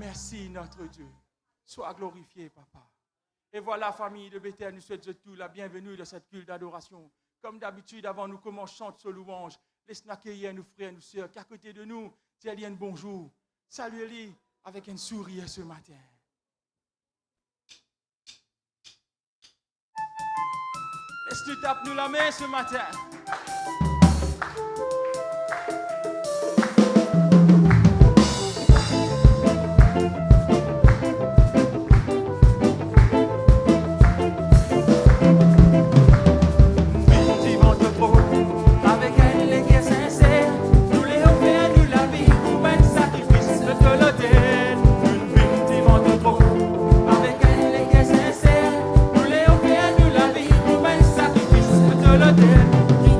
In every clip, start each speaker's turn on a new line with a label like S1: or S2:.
S1: merci notre Dieu. Sois glorifié, papa. Et voilà, famille de Bethel, nous souhaitons tous la bienvenue de cette culte d'adoration. Comme d'habitude, avant nous commençons ce louange, laisse-nous accueillir nos frères et nos sœurs qui à côté de nous, dis un bonjour. Saluez-les avec un sourire ce matin. Laisse-nous taper la main ce matin.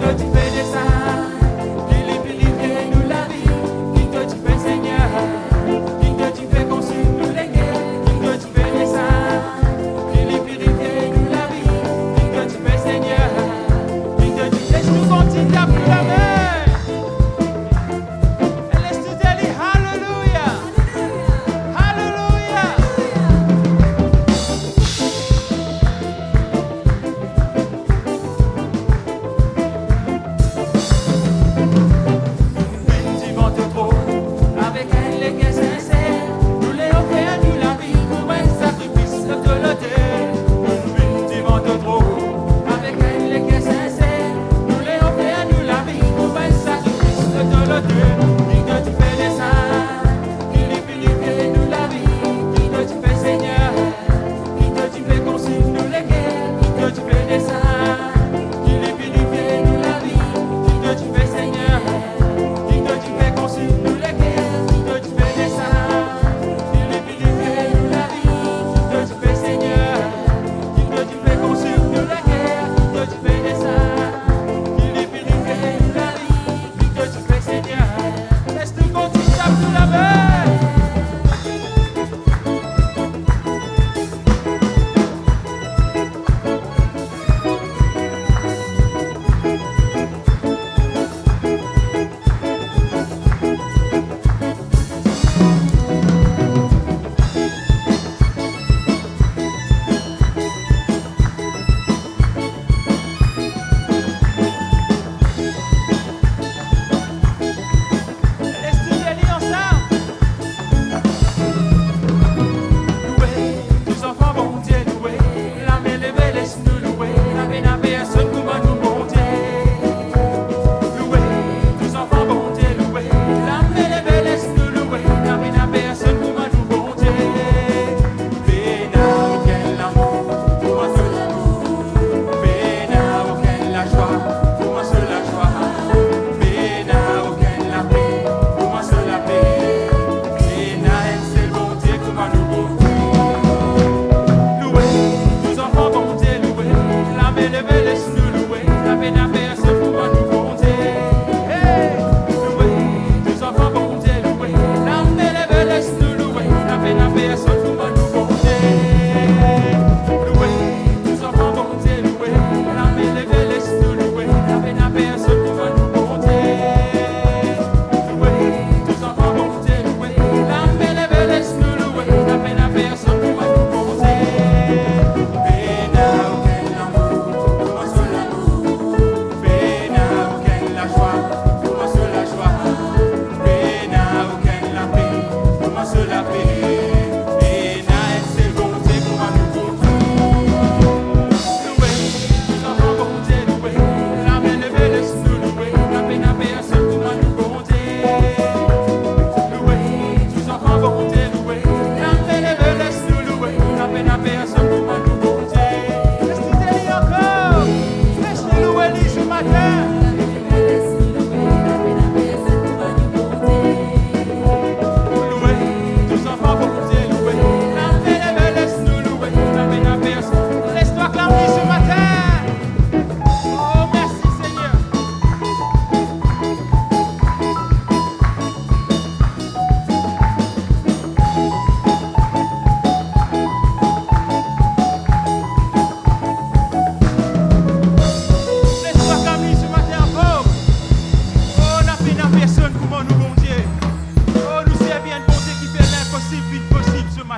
S2: Avec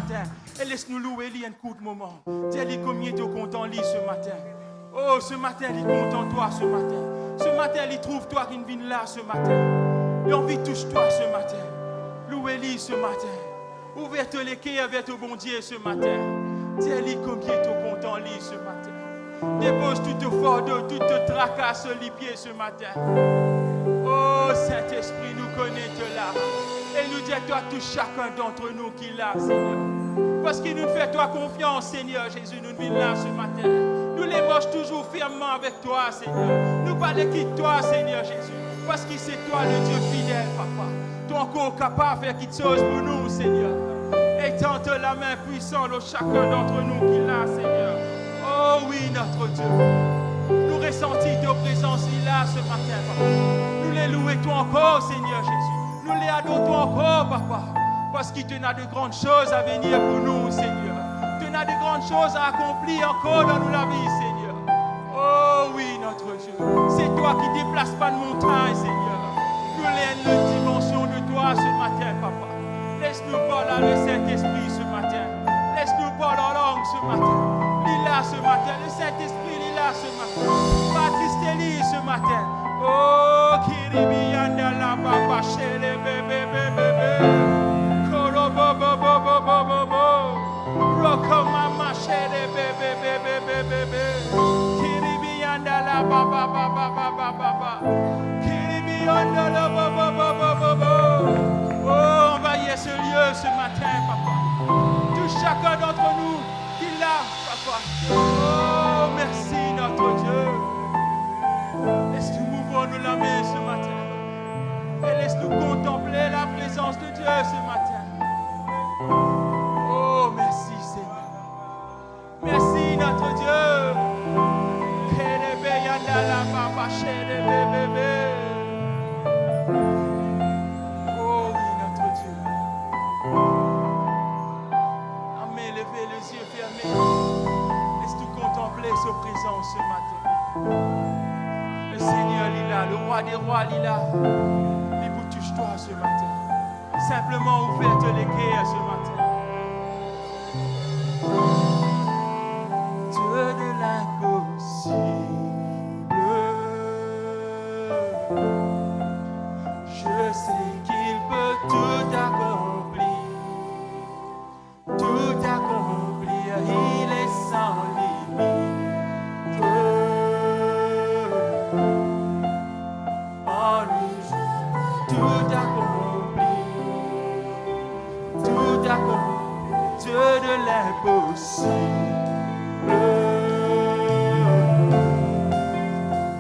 S1: matin. Et laisse-nous louer lui un coup de moment. Dis-lui combien tu es content lui ce matin. Oh, ce matin, il est content toi ce matin. Ce matin, il trouve toi qui vient là ce matin. L'envie touche toi ce matin. Louez-lui ce matin. Ouvre les cœurs avec ton bon Dieu ce matin. Dis-lui combien tu es content lui ce matin. Dépose tout au fardeau, tout te tracasse les pieds ce matin. Oh, Saint-Esprit, nous connaît là. Et nous dit à toi, tout chacun d'entre nous qui l'a, Seigneur. Parce qu'il nous fait toi confiance, Seigneur Jésus, nous venons là ce matin. Nous les marchons toujours fermement avec toi, Seigneur. Nous pas les quitte toi, Seigneur Jésus. Parce que c'est toi le Dieu fidèle, Papa. Toi encore capable de faire quelque chose pour nous, Seigneur. Et tente la main puissante de chacun d'entre nous qui l'a, Seigneur. Oh oui, notre Dieu. Nous ressentons ta présence là ce matin, Papa. Nous les louons toi encore, Seigneur Jésus. Nous les adorons toi encore, Papa. Parce qu'il y a de grandes choses à venir pour nous, Seigneur. Tu as de grandes choses à accomplir encore dans la vie, Seigneur. Oh oui, notre Dieu. C'est toi qui déplaces pas de montagne, Seigneur. Nous l'avons une dimension de toi ce matin, Papa. Laisse-nous parler le Saint-Esprit ce matin. Laisse-nous parler en langue ce matin. Il est là ce matin. Le Saint-Esprit, il est là ce matin. Patrice est là ce matin. Oh, Kiribi yanda la papa, chérie, bébé, bébé. Mama chérie bébé bébé bébé Kiribi yanda la baba baba baba baba Kiribi yanda la baba baba baba. Oh, envahis ce lieu ce matin, Papa. Tout chacun d'entre nous qui l'a, Papa. Oh, merci notre Dieu. Laisse-nous mouvons-nous la main ce matin. Et laisse-nous contempler la présence de Dieu ce matin. Oh, merci Seigneur. Merci notre Dieu. Oh oui, notre Dieu. Amen, levez les yeux fermés. Laisse-nous contempler sa présence ce matin. Le Seigneur il est là, le roi des rois il est là. Il vous touche toi ce matin. Simplement ouverte les cœurs ce matin. Dieu de l'impossible, je sais qu'il peut tout accomplir, il est sans limite. En lui, tout accomplir, Dieu de l'impossible.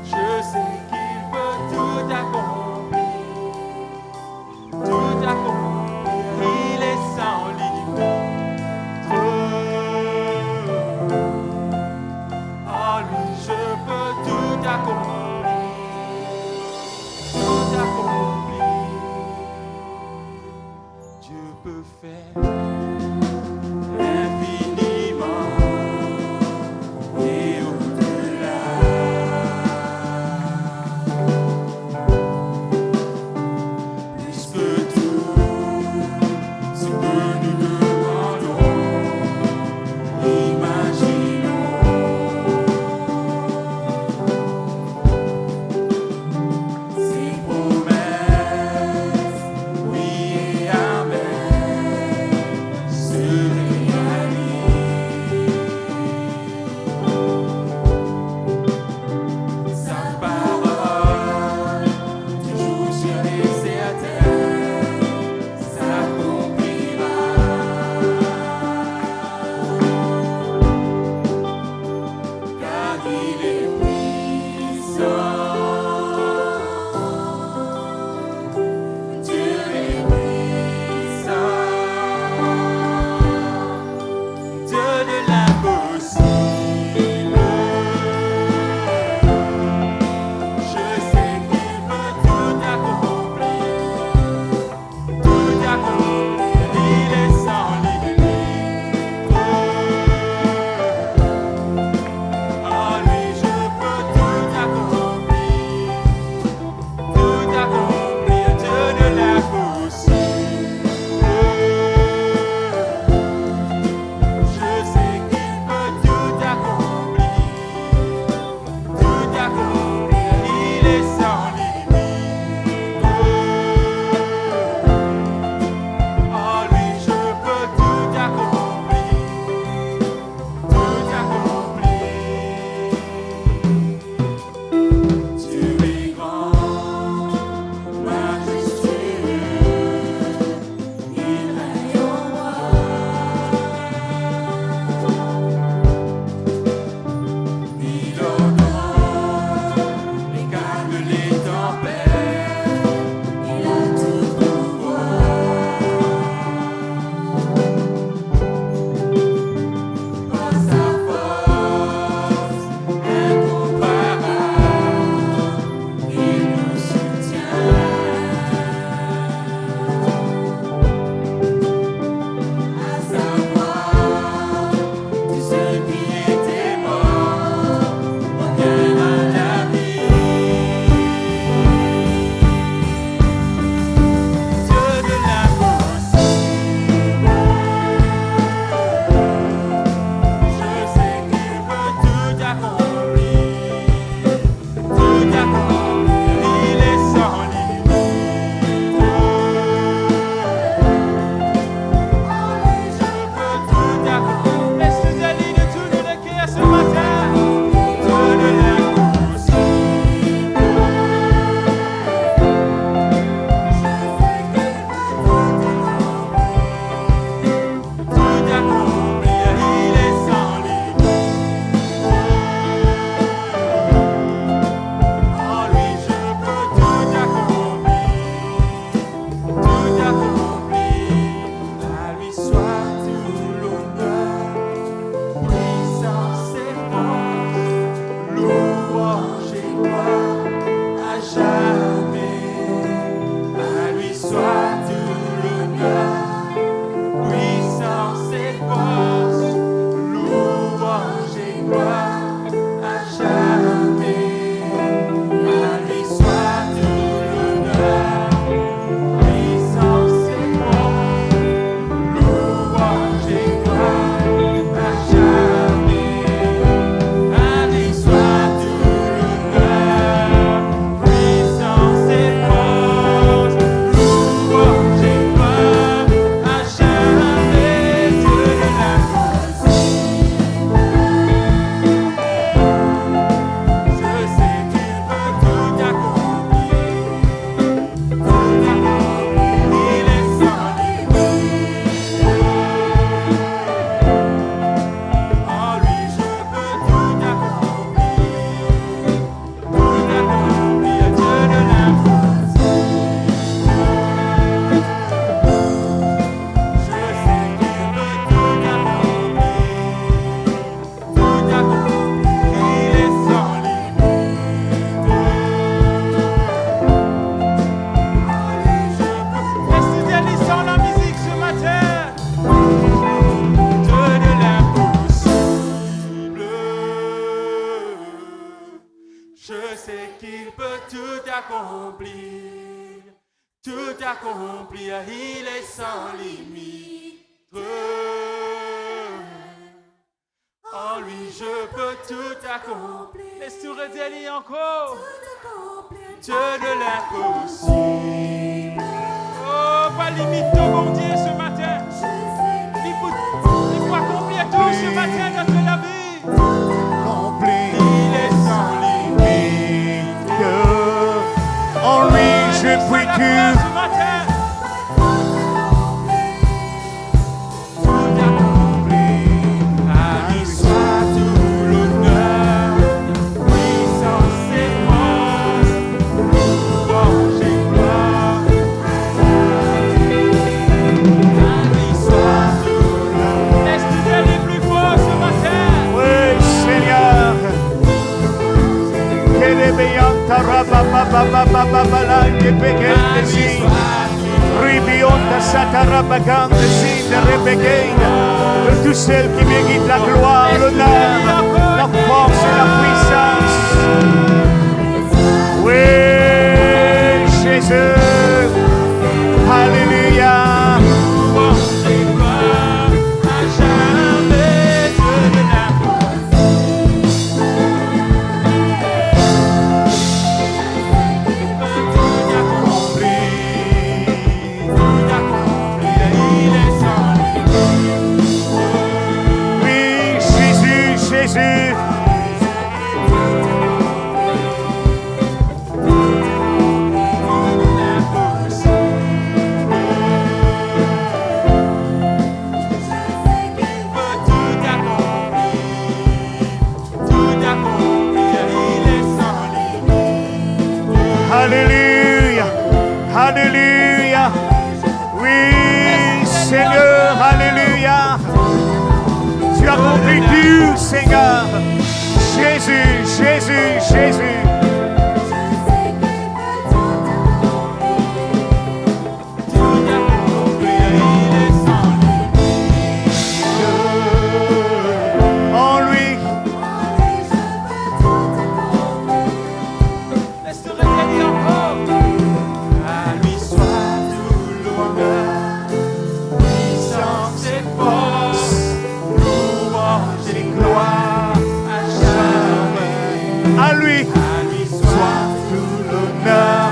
S1: Je sais qu'il peut tout accomplir, il est sans limite. En lui je peux tout accomplir, Dieu peut faire infiniment et au-delà. Plus que tout ce que nous demandons, imaginons. Ses promesses, oui et amen, se réalisent. sans limite. En lui je peux tout accomplir. Laisse tout redélier encore. Dieu de l'impossible. Oh, pas limite de mon Dieu ce matin. Il faut accomplir tout ce matin dans la vie. Il est sans limite.
S2: En lui je puis tout. De tous celles qui méritent la gloire, l'honneur, la force et la puissance. Oui, Jésus. Alléluia. Alléluia, alléluia, oui Seigneur, alléluia, tu accomplis tout Seigneur, Jésus, Jésus, Jésus. À lui soit tout l'honneur, puissance et force, louange et gloire à jamais. À lui soit tout l'honneur,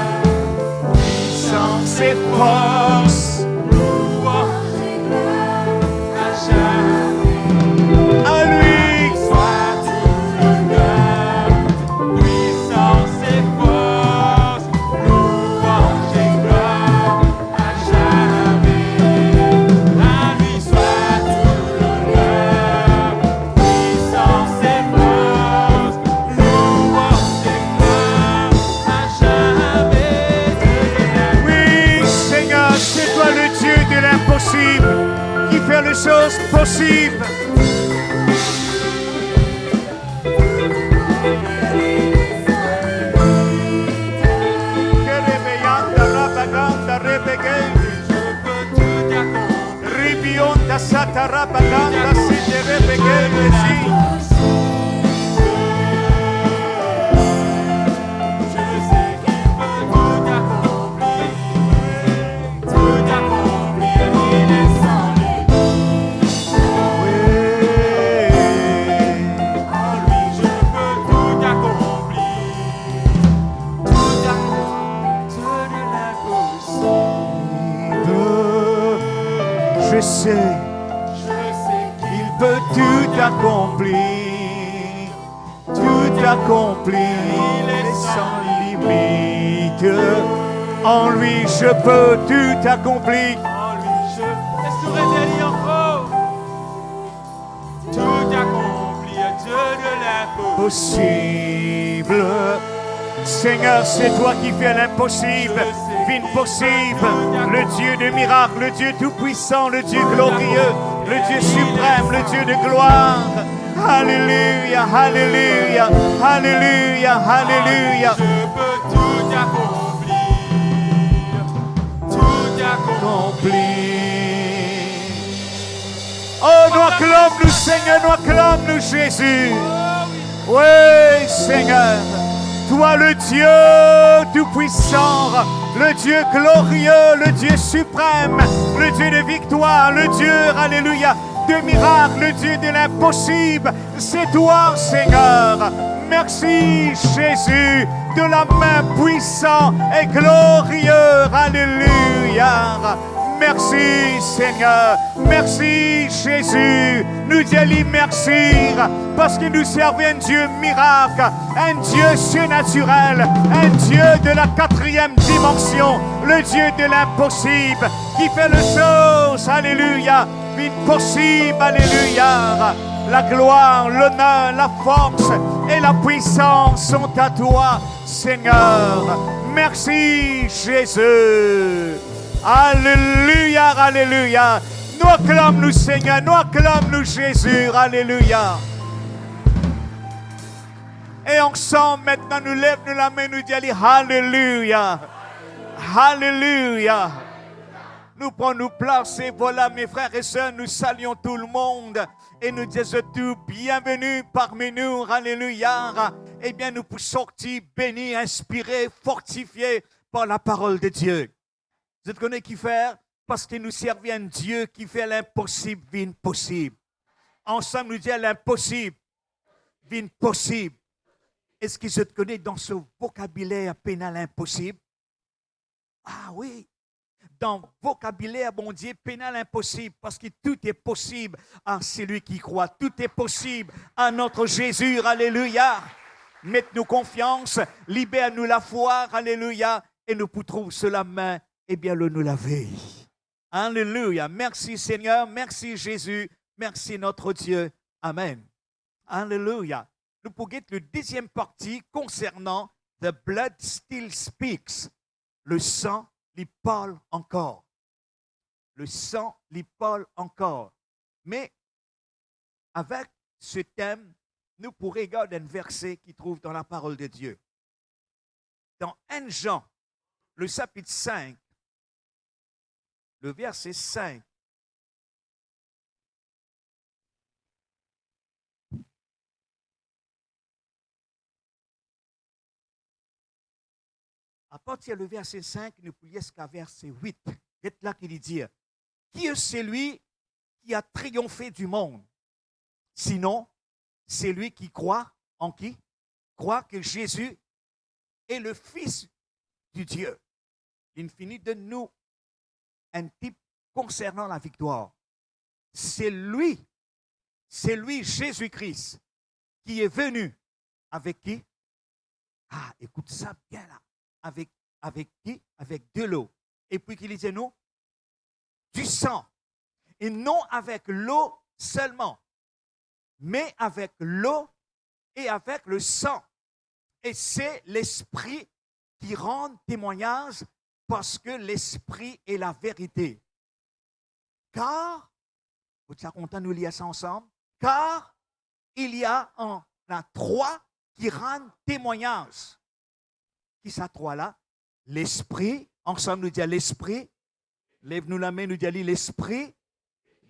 S2: puissance et force, louange et gloire à jamais. À lui soit tout l'honneur, puissance et force. Qui fait les choses possibles. Ribionda satarabaganda si te rebegezi. Je sais qu'il peut tout accomplir, tout accomplir, il est sans limite. En lui je peux tout accomplir.
S1: En lui je laisse tout révéler encore. Tout accomplir, Dieu de l'impossible.
S2: Seigneur, c'est toi qui fais l'impossible, vite possible, le Dieu de miracles, le Dieu tout-puissant, le Dieu glorieux, le Dieu suprême, le Dieu de gloire. Alléluia, alléluia, alléluia, alléluia.
S1: Je peux tout accomplir, tout accomplir.
S2: Oh, nous acclame-nous, Seigneur, nous acclame-nous, Jésus. Oui, Seigneur. Toi le Dieu tout-puissant, le Dieu glorieux, le Dieu suprême, le Dieu de victoire, le Dieu, alléluia, de miracles, le Dieu de l'impossible. C'est toi, Seigneur. Merci, Jésus, de la main puissante et glorieuse. Alléluia. Merci, Seigneur. Merci, Jésus. Nous disons merci parce que nous servons un Dieu miracle, un Dieu surnaturel, un Dieu de la 4e dimension, le Dieu de l'impossible qui fait les choses, alléluia, impossible, alléluia. La gloire, l'honneur, la force et la puissance sont à toi, Seigneur. Merci, Jésus. Alléluia, alléluia. Nous acclamons, Seigneur, nous acclamons, Jésus. Alléluia. Et ensemble, maintenant, nous lèvons la main, nous disons Alléluia. Alléluia. Nous prenons nos places et voilà, mes frères et sœurs, nous saluons tout le monde et nous disons tout bienvenue parmi nous. Alléluia. Eh bien, nous pouvons sortir bénis, inspirés, fortifiés par la parole de Dieu. Vous connaissez qui faire? Parce que nous servons un Dieu qui fait l'impossible vin possible. Ensemble, nous disons l'impossible vin possible. Est-ce que vous connaissez dans ce vocabulaire pénal impossible? Ah oui. Dans le vocabulaire, bon Dieu, pénal impossible, parce que tout est possible à celui qui croit. Tout est possible à notre Jésus. Alléluia. Mettez-nous confiance, libère-nous la foi. Alléluia. Et nous pourrons sur la main. Eh bien, le nous laver. Alléluia. Merci Seigneur, merci Jésus, merci notre Dieu. Amen. Alléluia. Nous pourrons le deuxième partie concernant The blood still speaks. Le sang lui parle encore. Le sang lui parle encore. Mais avec ce thème, nous pourrons regarder un verset qui trouve dans la parole de Dieu. Dans 1 Jean, le chapitre 5, le verset 5. À partir du verset 5, nous pouvons jusqu'à verset 8. C'est là qu'il dit, qui est celui qui a triomphé du monde? Sinon, c'est lui qui croit en qui? Croit que Jésus est le Fils du Dieu. Il finit de nous un type concernant la victoire. C'est lui, Jésus-Christ, qui est venu avec qui? Ah, écoute ça bien là. Avec qui? Avec de l'eau. Et puis qu'il disait nous? Du sang. Et non avec l'eau seulement, mais avec l'eau et avec le sang. Et c'est l'Esprit qui rend témoignage parce que l'Esprit est la vérité. Car, vous êtes content de nous lire ça ensemble? Car il y a trois qui rendent témoignage. Qui ça trois là? L'Esprit, ensemble nous dit l'Esprit. Lève-nous la main, nous dit l'Esprit.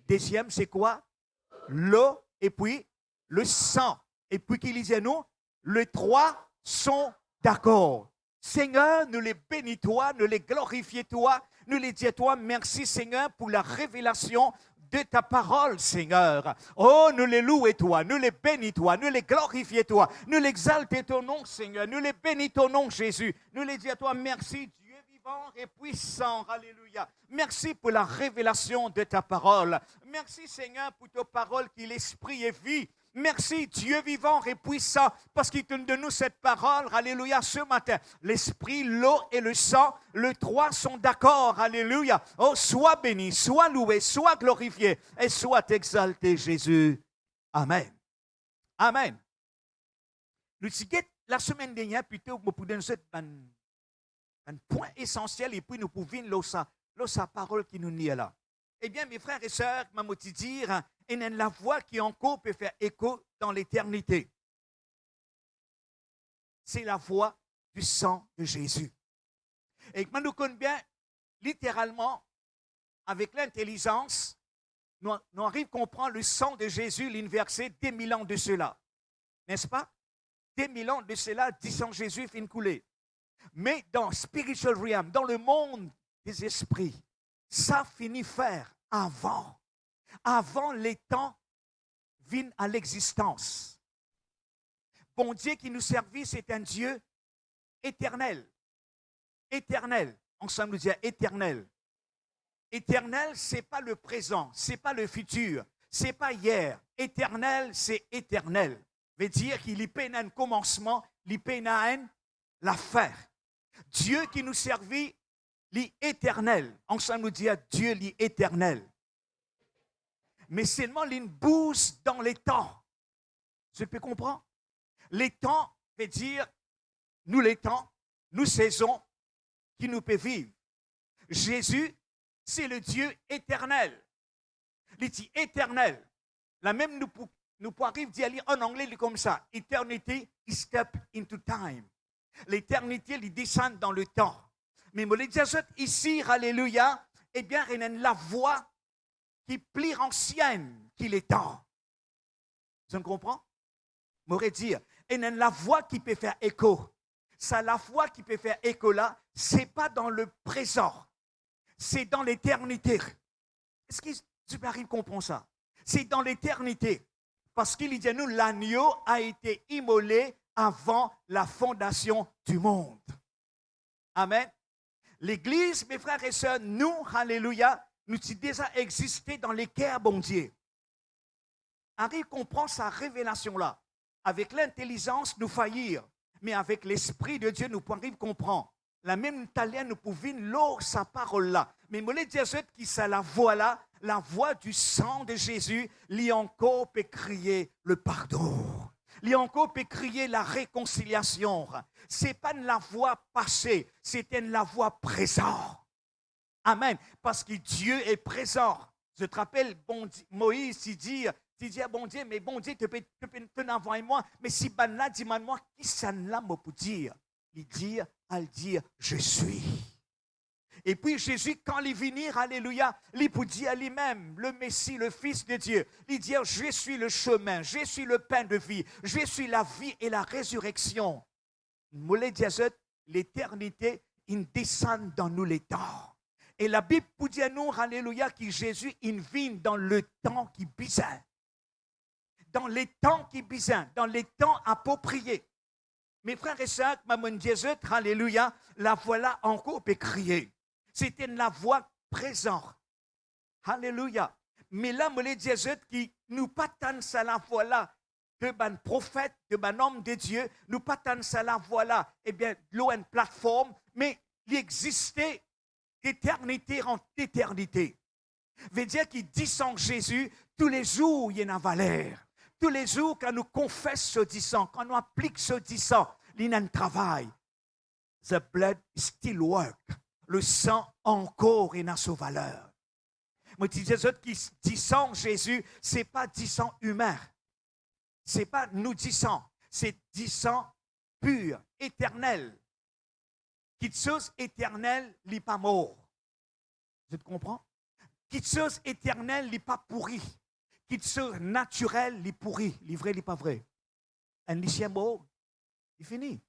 S2: Deuxième, c'est quoi? L'eau et puis le sang. Et puis qu'il disait nous, les trois sont d'accord. Seigneur, nous les bénis toi, nous les glorifions toi, nous les disons toi, merci Seigneur pour la révélation de ta parole, Seigneur. Oh, nous les louons toi, nous les bénis toi, nous les glorifions toi, nous l'exaltons ton nom, Seigneur, nous les bénis ton nom, Jésus. Nous les disons toi, merci Dieu vivant et puissant, alléluia. Merci pour la révélation de ta parole. Merci Seigneur pour ta parole qui l'esprit est vie. Merci Dieu vivant et puissant parce qu'il donne de nous cette parole, alléluia, ce matin. L'esprit, l'eau et le sang, les trois sont d'accord, alléluia. Oh, sois béni, sois loué, sois glorifié et sois exalté, Jésus. Amen. Amen. Nous disons la semaine dernière, plutôt, pour donner un point essentiel et puis nous pouvons la parole qui nous nie là. Eh bien, mes frères et sœurs, je vais dire, il y a la voix qui encore peut faire écho dans l'éternité. C'est la voix du sang de Jésus. Et nous connaissons bien, littéralement, avec l'intelligence, nous arrivons à comprendre le sang de Jésus, l'inversé, des 1000 ans de cela. N'est-ce pas? Des 1000 ans de cela, 10 ans Jésus fin coulé. Mais dans spiritual realm, dans le monde des esprits, ça finit faire avant les temps viennent à l'existence. Bon Dieu qui nous servit, c'est un Dieu éternel. Éternel. Ensemble, nous disons éternel. Éternel, ce n'est pas le présent, ce n'est pas le futur, ce n'est pas hier. Éternel, c'est éternel. Veut dire qu'il y a un commencement, il y a la fin. Dieu qui nous servit, l'éternel. Ensemble, nous disons Dieu l'éternel. Mais seulement il bouge dans les temps. Je peux comprendre? Les temps veut dire, nous les temps, nous saisons, qui nous peut vivre. Jésus, c'est le Dieu éternel. Il dit éternel. La même nous pouvons dire en anglais comme ça. Eternity is step into time. L'éternité, il descend dans le temps. Mais je dis ici, alléluia, eh bien, il y a la voix qui est plus ancienne qu'il est temps. Vous comprenez? Je voudrais dire, il y a la voix qui peut faire écho. Ça, la voix qui peut faire écho là, ce n'est pas dans le présent, c'est dans l'éternité. Est-ce que tu peux comprendre ça? C'est dans l'éternité. Parce qu'il dit, nous, l'agneau a été immolé avant la fondation du monde. Amen. L'Église, mes frères et sœurs, nous, alléluia, nous avons déjà existé dans les cœurs, bon Dieu. Henri comprend sa révélation-là. Avec l'intelligence, nous faillir. Mais avec l'Esprit de Dieu, nous pouvons comprendre. La même talent, nous pouvons lire sa parole-là. Mais je voulais dire qui c'est la voix-là, la voix du sang de Jésus, lui encore peut crier le pardon. Lui encore peut crier la réconciliation. Ce n'est pas la voix passée, c'est la voix présente. Amen. Parce que Dieu est présent. Je te rappelle, bon, Moïse, il dit à bon Dieu, mais bon Dieu, tu peux envoyer moi. Mais si ben là, dis-moi, qui ça l'a pour dire? Il dit, je suis. Et puis Jésus, quand il vient, alléluia, il peut dire à lui-même, le Messie, le Fils de Dieu, il dit, je suis le chemin, je suis le pain de vie, je suis la vie et la résurrection. L'éternité, il descend dans nous les temps. Et la Bible peut dire nous, alléluia, que Jésus, il vient dans le temps qui bizarre. Dans les temps qui bizarre, dans les temps appropriés. Mes frères et sœurs, maman Jésus, alléluia, la voilà encore peut crier. C'était la voix présente. Alléluia. Mais là, mon Jésus qui nous pas tant ça la voix là de ban prophète, de ban homme de Dieu, nous pas tant ça la voix là, eh bien, l'eau une plateforme, mais il existait d'éternité en éternité. Veut dire qu'il dit sans Jésus, tous les jours, il y a une valeur. Tous les jours, quand nous confessons ce disant, quand nous appliquons ce disant, il y a un travail. The blood still work. Le sang encore est dans sa valeur. Moi, je disais qui dit sans Jésus, ce n'est pas disant humain. Ce n'est pas nous disant, c'est disant pur, éternel. Quelque chose éternel, il n'est pas mort. Tu comprends? Quelque chose éternel, il n'est pas pourri. Quelque chose naturel, il est pourri. Il est vrai, il n'est pas vrai. Un lycéen mort, il finit.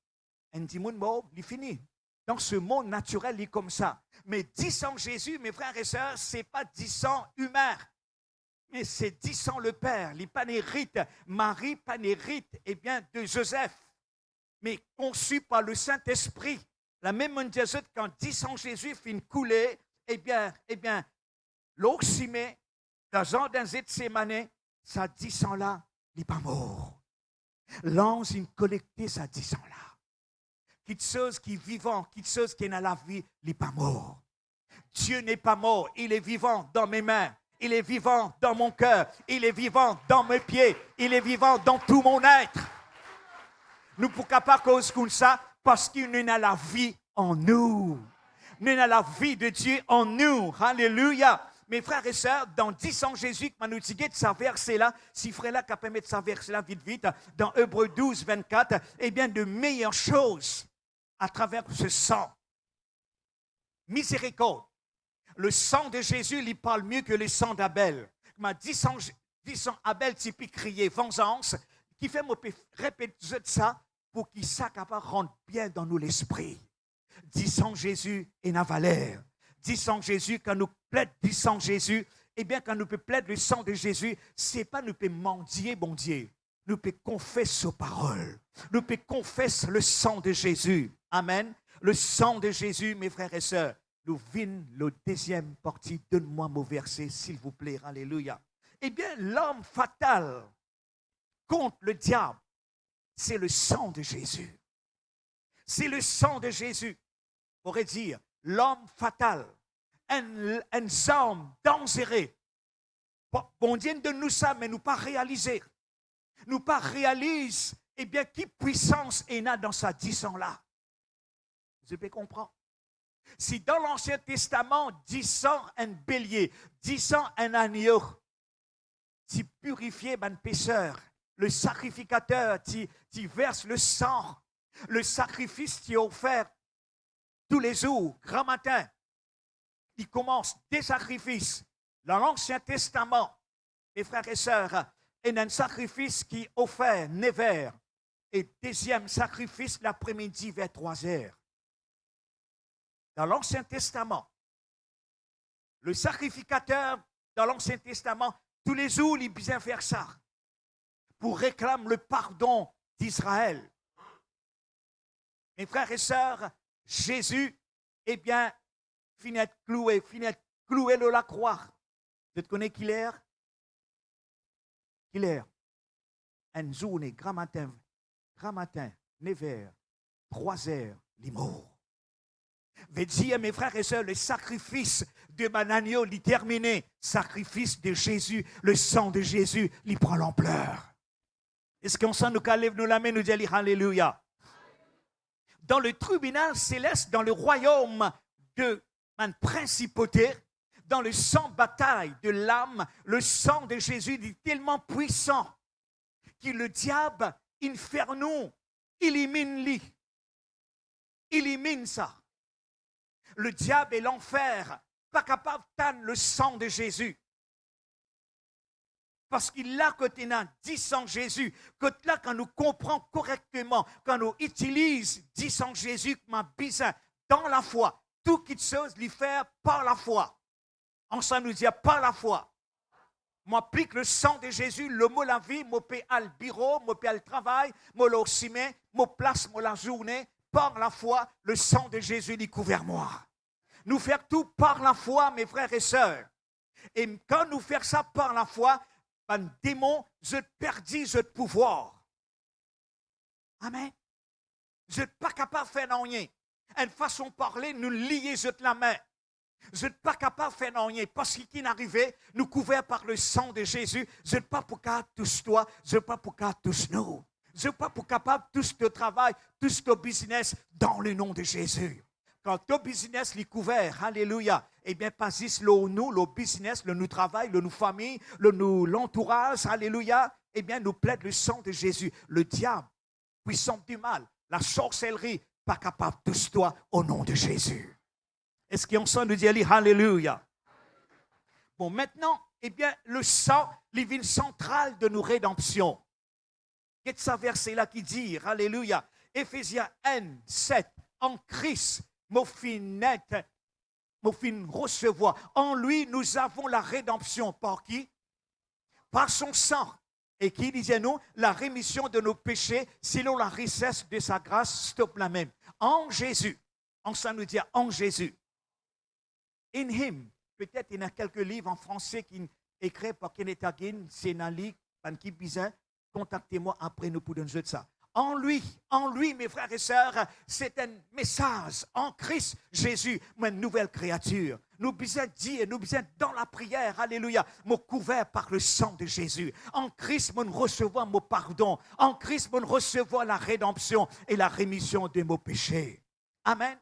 S2: Un démon mort, il finit. Dans ce monde naturel, il est comme ça. Mais disant Jésus, mes frères et sœurs, ce n'est pas disant humain. Mais c'est disant le Père. Il n'est pas né rite. Marie, pas né rite, eh bien, de Joseph. Mais conçu par le Saint-Esprit. La même Jésus, quand disant Jésus finit couler, eh bien, l'eau s'y met. Dans un Gethsémane, ça disant-là, il n'est pas mort. L'ange, il collecté ça disant-là. Quelque chose qui est vivant, quelque chose qui est dans la vie, il n'est pas mort. Dieu n'est pas mort, il est vivant dans mes mains, il est vivant dans mon cœur, il est vivant dans mes pieds, il est vivant dans tout mon être. Nous ne pouvons pas cause comme ça parce qu'il y a la vie en nous. Nous avons la vie de Dieu en nous. Alléluia. Mes frères et sœurs, dans 10 ans Jésus, qui m'a nous dit de sa verset-là, si frère-là qui peut mettre sa verset-là vite, dans Hébreux 12, 24, eh bien, de meilleures choses à travers ce sang. Miséricorde. Le sang de Jésus, il parle mieux que le sang d'Abel. M'a 10 ans Abel, typique crier vengeance, qui fait me répéter ça pour qu'il soit capable de rendre bien dans nous l'esprit. 10 ans Jésus et la valeur. du sang de Jésus, quand nous plaidons du sang de Jésus, eh bien, quand nous plaidons le sang de Jésus, ce n'est pas nous pouvons mendier, bon Dieu. Nous pouvons confesser aux paroles. Nous pouvons confesser le sang de Jésus. Amen. Le sang de Jésus, mes frères et sœurs. Nous venons la deuxième partie. Donne-moi mon verset, s'il vous plaît. Alléluia. Eh bien, l'homme fatal contre le diable, c'est le sang de Jésus. C'est le sang de Jésus. On pourrait dire, l'homme fatal, un homme dangereux. Bon Dieu donne nous ça, mais nous pas réaliser. Nous pas réalise, eh bien, qui puissance est là dans sa 10 ans là. Vous pouvez comprendre. Si dans l'Ancien Testament, 10 ans un bélier, 10 ans un agneau, tu purifies un pécheur, le sacrificateur, tu verses le sang, le sacrifice qui est offert tous les jours, grand matin. Il commence des sacrifices. Dans l'Ancien Testament, mes frères et sœurs, il y a un sacrifice qui est offert 9 heures. Et deuxième sacrifice l'après-midi vers 3 heures. Dans l'Ancien Testament, le sacrificateur, dans l'Ancien Testament, tous les jours, il vient faire ça pour réclamer le pardon d'Israël. Mes frères et sœurs, Jésus, eh bien, finit cloué de la croix. Vous connaissez qui l'est? Qui l'est? Une journée, grand matin, 9 heures, 3 heures, il est mort. Veut dire, mes frères et sœurs, le sacrifice de mon agneau, il est terminé. Sacrifice de Jésus, le sang de Jésus, il prend l'ampleur. Est-ce qu'on sent nous lève nous la main, nous dit Alléluia. Dans le tribunal céleste, dans le royaume de ma principauté, dans le sang bataille de l'âme, le sang de Jésus est tellement puissant que le diable, inferno, élimine-le. Élimine ça. Le diable et l'enfer, pas capable d'atteindre le sang de Jésus. Parce qu'il a côté d'un dit sang Jésus, que là, quand nous comprenons correctement, quand nous utilisons dit sang Jésus comme un bizarre dans la foi, tout quelque chose lui faire par la foi. Ensemble, nous dit par la foi. M'applique le sang de Jésus, le mot la vie, mon paie le bureau, mon paie le travail, mon le ciment, mon place, mon la journée. Par la foi, le sang de Jésus dit couvert moi. Nous faire tout par la foi, mes frères et sœurs. Et quand nous faisons ça par la foi, un démon, je perdis ce pouvoir. Amen. Je n'êtes pas capable de faire rien. Une façon de parler, nous lier la main. Je n'êtes pas capable de faire rien. Parce qu'il est arrivé, nous couverts par le sang de Jésus. Je n'êtes pas pour qu'à tous toi, je n'êtes pas pour qu'à tous nous. Je n'ai pas pour capable tout ce travail, tout ce business dans le nom de Jésus. Quand ton business est couvert, alléluia, eh bien, pas juste le business, le travail, le famille, l'entourage, alléluia, eh bien, nous plaide le sang de Jésus. Le diable, puissant du mal, la sorcellerie, pas capable de tous toi au nom de Jésus. Est-ce qu'on sent nous dire alléluia? Bon, maintenant, eh bien, le sang, les villes centrales de nos rédemptions. Qu'est-ce que ce verset-là qui dit, alléluia, Éphésiens 1, 7, en Christ, mon fin recevoir. En lui, nous avons la rédemption. Par qui? Par son sang. Et qui, disait-nous, la rémission de nos péchés, selon la richesse de sa grâce, stop la même. En Jésus. On s'en nous dit en Jésus. In him. Peut-être il y a quelques livres en français qui écrits par Kenneth Hagin, Sénali, Panki Bizin. Contactez-moi après, nous pouvons dire ça. En lui, mes frères et sœurs, c'est un message. En Christ Jésus, une nouvelle créature. Nous besoin dire, nous besoin dans la prière, alléluia, me couvert par le sang de Jésus. En Christ, nous recevons mon pardon. En Christ, nous recevons la rédemption et la rémission de nos péchés. Amen.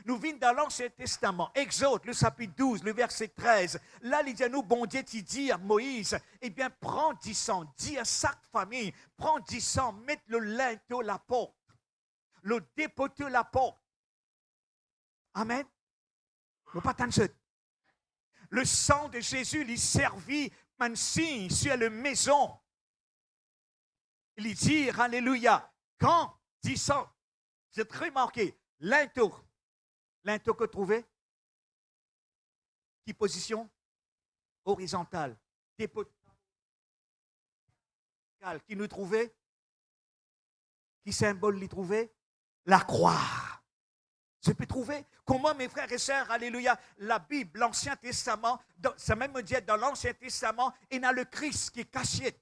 S2: Nous venons dans l'Ancien Testament, Exode, le chapitre 12, le verset 13. Là, il dit à nous, bon Dieu, tu dis à Moïse, eh bien, prends 10 sang, dis à chaque famille, prends 10 sang, mets le linteau la porte, le dépoter la porte. Amen. Nous pas le sang de Jésus lui servit un signe sur la maison. Il dit, alléluia, quand 10 sang, c'est très marqué, linteau. Linteau que trouver? Qui position? Horizontale. Qui nous trouvait? Qui symbole l'y trouver? La croix. Je peux trouver comment, mes frères et sœurs, alléluia, la Bible, l'Ancien Testament, ça même me dit dans l'Ancien Testament, il y a le Christ qui est caché.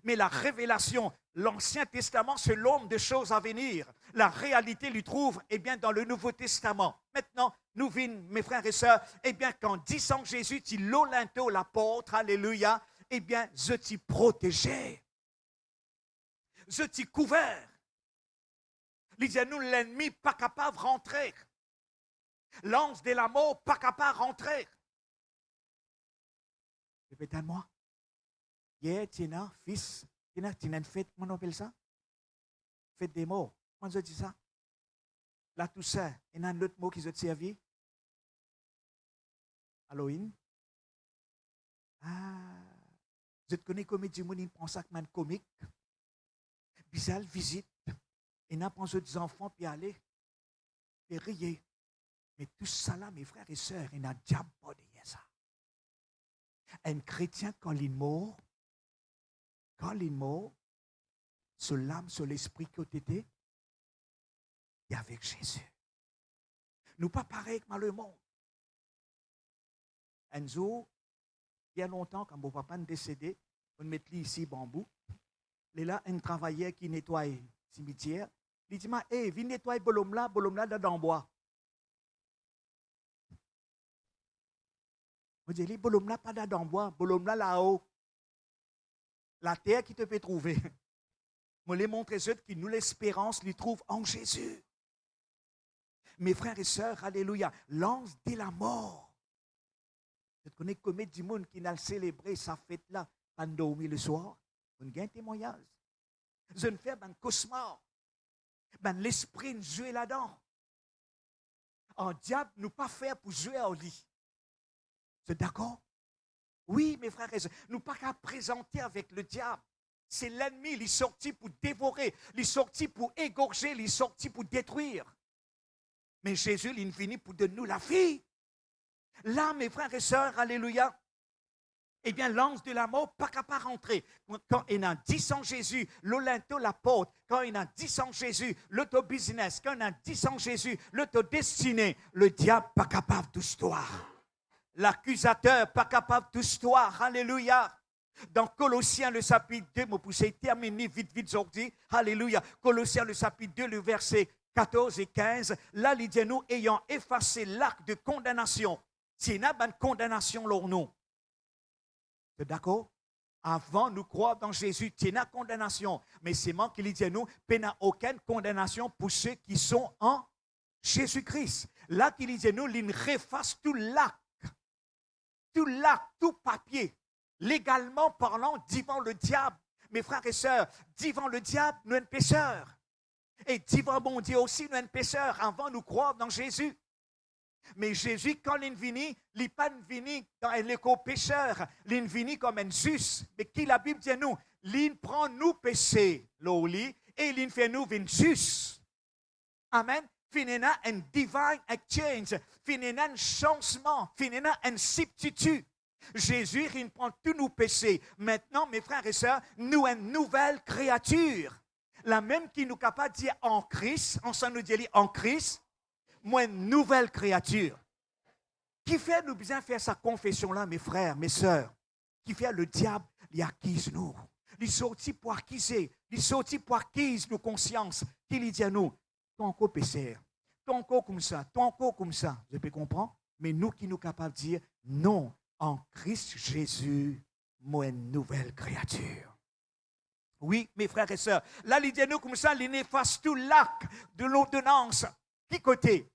S2: Mais la révélation, l'Ancien Testament, c'est l'homme de choses à venir. La réalité lui trouve, eh bien, dans le Nouveau Testament. Maintenant, nous vîmes, mes frères et sœurs, eh bien, qu'en disant Jésus, tu l'olinto, l'apôtre, alléluia, eh bien, je t'y protégeais. Je t'y couvert. Lisez-nous, l'ennemi pas capable de rentrer. L'ange de la mort pas capable de rentrer. Répétez-moi. Hier, Tina, fils, Tina, une fête, comment on appelle ça? Fête des morts. Comment je dis ça? La Toussaint, il y a un autre mot qui se servi. Halloween. Ah, je te connais comme du monde, il prend ça comme un comique. Bizarre, visite. Et n'a pas des enfants, puis aller, et rire. Mais tout ça là, mes frères et sœurs, il n'a diable pas de ça. Un chrétien, quand il est mort, sur l'âme, sur l'esprit que tu étais, et avec Jésus. Nous pas pareil que le monde. Un jour, il y a longtemps, quand mon papa est décédé, on met ici bambou. Et là, un travailleur qui nettoie le cimetière. Il dit, hey, viens nettoyer bolom là dans le bois. Je dis, bolom là pas dans le bois, bolom là-haut. La terre qui te peut trouver. Je les montre ceux qui nous l'espérance les trouve en Jésus. Mes frères et sœurs, alléluia, l'ange de la mort. Je connais combien du monde qui n'a célébré sa fête là pendant le soir. On a un témoignage. Je ne fais un cauchemar. L'esprit nous joue là-dedans. Un diable nous pas fait pour jouer au lit. C'est d'accord? Oui, mes frères et sœurs, nous pas qu'à présenter avec le diable. C'est l'ennemi, il est sorti pour dévorer, il est sorti pour égorger, il est sorti pour détruire. Mais Jésus, il finit pour donner nous la vie. Là, mes frères et sœurs, alléluia, eh bien, l'ange de la mort, pas capable de rentrer. Quand il a dit sans Jésus, l'olinto, l'apôtre, quand il a dit sans Jésus, l'auto-business, quand il a dit sans Jésus, l'auto-destiné, le diable, pas capable de touche-toi. L'accusateur, pas capable de touche-toi. Alléluia. Dans Colossiens, le chapitre 2, je poussez terminer vite aujourd'hui. Alléluia. Colossiens, le chapitre 2, le verset 14 et 15. Là, il dit nous, ayant effacé l'acte de condamnation. C'est une condamnation, là, nous. D'accord? Avant, nous croire dans Jésus, il y a une condamnation. Mais c'est moi qui dit nous, il n'y a aucune condamnation pour ceux qui sont en Jésus-Christ. Là, il dit nous, il efface tout l'acte, tout papier, légalement parlant, devant le diable. Mes frères et sœurs, devant le diable, nous sommes pécheurs. Et devant mon Dieu aussi, nous sommes pécheurs. Avant, nous croire dans Jésus. Mais Jésus, quand il est venu, il n'est pas venu dans l'écho pécheur, il est venu comme un juste. Mais qui la Bible dit nous, il prend nous péchés, et il fait nous venir juste. Amen. Finina un divine exchange, finina un changement, finina un substitut. Jésus, il prend tous nos péchés. Maintenant, mes frères et sœurs, nous une nouvelle créature. La même qui nous est capable de dire en Christ, on s'en nous dit en Christ, moi, une nouvelle créature. Qui fait nous bien faire sa confession-là, mes frères, mes sœurs? Qui fait le diable, il accuse nous. Il sortit pour accuser. Il sortit pour accuser nos consciences. Qui lui dit à nous, ton encore péché, ton encore comme ça, ton encore comme ça. Je peux comprendre? Mais nous qui nous sommes capables de dire, non, en Christ Jésus, moi, une nouvelle créature. Oui, mes frères et sœurs. Là, il dit à nous comme ça, il efface tout l'acte de l'ordonnance. Qui côté?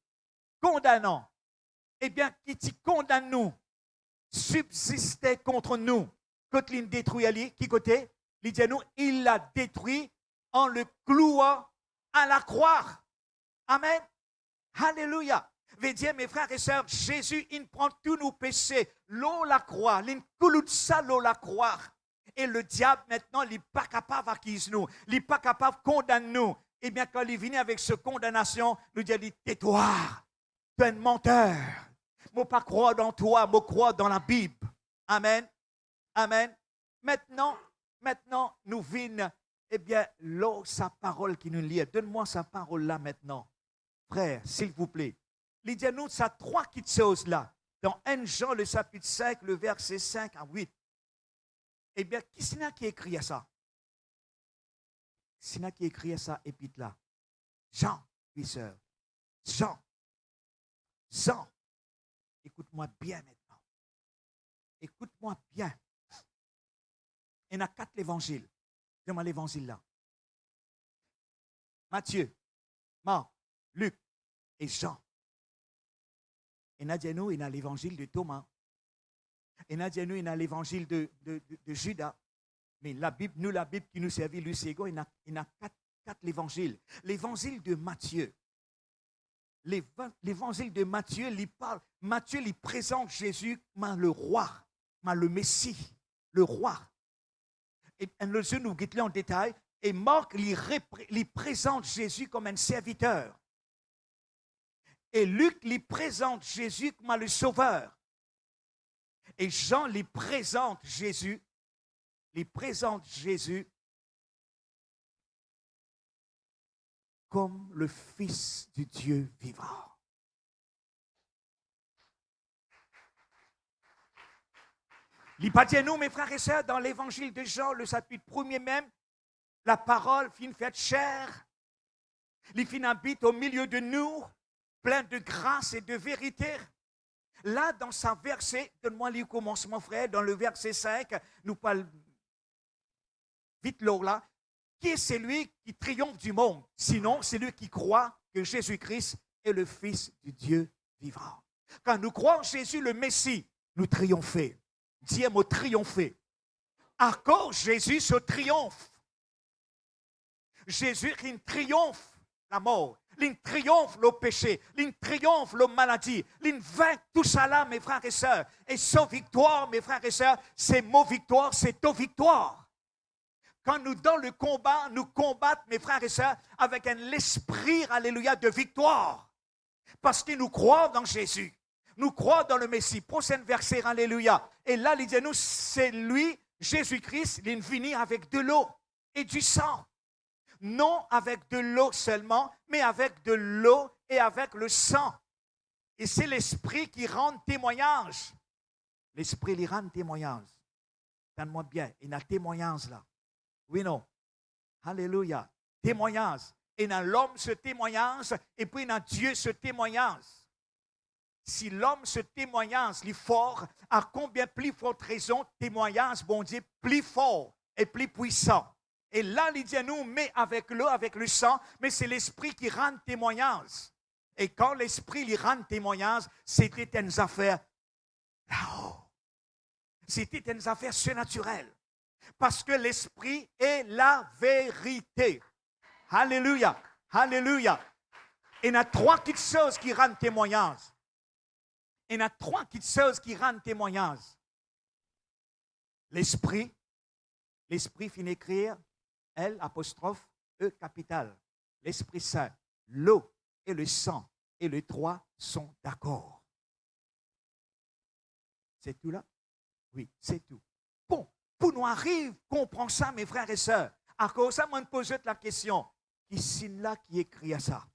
S2: Condamnant. Eh bien, qui condamne nous, subsistait contre nous. Quand il détruit Ali, qui côté? Il dit à nous, il l'a détruit en le clouant à la croix. Amen. Alléluia. Veut dire, mes frères et sœurs, Jésus, il prend tous nos péchés, l'eau la croix, il coule ça, l'eau la croix. Et le diable, maintenant, il n'est pas capable d'accuser nous, il n'est pas capable de condamner nous. Eh bien, quand il vient avec cette condamnation, nous dit, tais-toi, tu es un menteur. Moi, pas croire dans toi, moi, croire dans la Bible. Amen. Amen. Maintenant, nous venons, eh bien, là, sa parole qui nous lie. Donne-moi sa parole là maintenant. Frère, s'il vous plaît. Il dit à nous, ça trois petites choses là. Dans 1 Jean, le chapitre 5, le verset 5 à 8. Eh bien, qui c'est qui écrit à ça? C'est qui écrit à ça, épître là? Jean, oui, sœur. Jean. Écoute-moi bien maintenant. Écoute-moi bien. Il y en a 4 évangiles. Donne-moi l'évangile là. Matthieu, Marc, Luc et Jean. Et nous, il y a l'évangile de Thomas. Et nous, il y a l'évangile de Judas. Mais la Bible qui nous servit, lui, c'est il y a 4 évangiles. L'évangile de Matthieu. L'évangile de Matthieu, il parle. Matthieu, il présente Jésus comme le roi, comme le Messie, le roi. Et nous guettons en détail. Et Marc, il présente Jésus comme un serviteur. Et Luc, il présente Jésus comme le sauveur. Et Jean, il présente Jésus comme le Fils du Dieu vivant. Il pas dit nous, mes frères et sœurs, dans l'évangile de Jean, le chapitre 1er même, la parole fin faite chair, il fin habite au milieu de nous, plein de grâce et de vérité. Là, dans sa verset, donne-moi le commencement, frère, dans le verset 5, nous parlons vite là, qui est celui qui triomphe du monde? Sinon, c'est lui qui croit que Jésus-Christ est le Fils du Dieu vivant. Quand nous croyons Jésus le Messie, nous triomphons. Dis mot triompher. À cause Jésus se triomphe. Jésus qui triomphe la mort, il triomphe le péché, il triomphe la maladie, il vainc tout ça là, mes frères et sœurs. Et sa victoire, mes frères et sœurs, c'est mon victoire, c'est ta victoire. Quand nous, dans le combat, nous combattons, mes frères et sœurs, avec un esprit, alléluia, de victoire. Parce que nous croyons dans Jésus. Nous croyons dans le Messie. Prochain verset, alléluia. Et là, il dit nous, c'est lui, Jésus-Christ, il est venu avec de l'eau et du sang. Non avec de l'eau seulement, mais avec de l'eau et avec le sang. Et c'est l'esprit qui rend témoignage. L'esprit, il rend témoignage. Donne-moi bien, il y a témoignage là. Oui, non. Alléluia. Témoignage. Et dans l'homme ce témoignage, et puis dans Dieu ce témoignage. Si l'homme se témoignage, il est fort, à combien plus forte raison témoignage, bon Dieu, plus fort et plus puissant. Et là, il dit à nous, mais avec l'eau, avec le sang, mais c'est l'esprit qui rend témoignage. Et quand l'esprit lui rend témoignage, c'était une affaire là-haut. C'était une affaire surnaturelle. Parce que l'esprit est la vérité. Alléluia. Alléluia. Il y a 3 petites choses qui rendent témoignage. Il y a 3 petites choses qui rendent témoignage. L'esprit finit écrire L apostrophe E capital. L'Esprit Saint, l'eau et le sang et les 3 sont d'accord. C'est tout là? Oui, c'est tout. Bon, pour nous arriver, comprendre ça, mes frères et sœurs. À cause de ça, moi, je me pose la question. Qui c'est là qui écrit à ça?